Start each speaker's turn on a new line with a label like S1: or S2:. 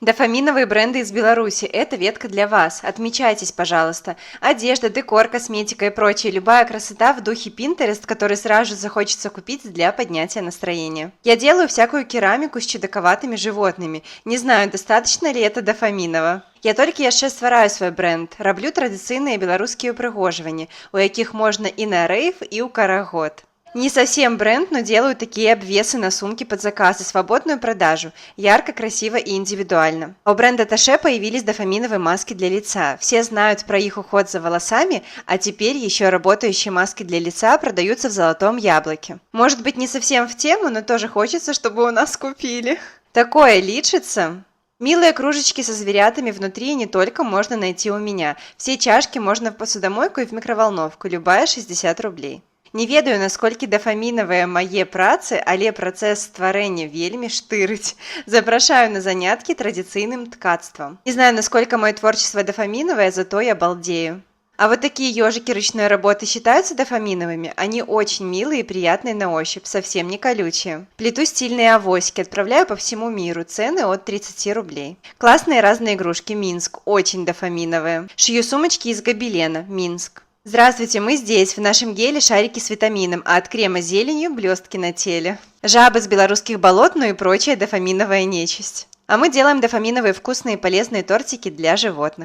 S1: Дофаминовые бренды из Беларуси– это ветка для вас. Отмечайтесь, пожалуйста. Одежда, декор, косметика и прочее. Любая красота в духе Pinterest, который сразу же захочется купить для поднятия настроения. Я делаю всякую керамику с чудаковатыми животными. Не знаю, достаточно ли это дофаминово. Я толькі яшчэ ствараю свой бренд. Раблю традыцыйныя беларускія ўпрыгожванні, у якіх можна и на рейв, и у карагод. Не совсем бренд, но делаю такие обвесы на сумки под заказ и свободную продажу. Ярко, красиво и индивидуально. А у бренда Таше появились дофаминовые маски для лица. Все знают про их уход за волосами, а теперь еще работающие маски для лица продаются в золотом яблоке. Может быть, не совсем в тему, но тоже хочется, чтобы у нас купили. Такое личится. Милые кружечки со зверятами внутри не только можно найти у меня. Все чашки можно в посудомойку и в микроволновку. Любая 60 рублей. Не ведаю, насколькі дафамінавыя мае працы, але працэс стварэння вельмі штырыць. Запрашаю на занятки традиционным ткацтвом. Не знаю, насколько мое творчество дофаминовое, зато я балдею. А вот такие ежики ручной работы считаются дофаминовыми? Они очень милые и приятные на ощупь, совсем не колючие. Плету стильные авоськи, отправляю по всему миру, цены от 30 рублей. Классные разные игрушки, Минск, очень дофаминовые. Шью сумочки из гобелена, Минск. Здравствуйте, мы здесь, в нашем геле шарики с витамином, а от крема с зеленью блестки на теле. Жабы с белорусских болот, ну и прочая дофаминовая нечисть. А мы делаем дофаминовые вкусные и полезные тортики для животных.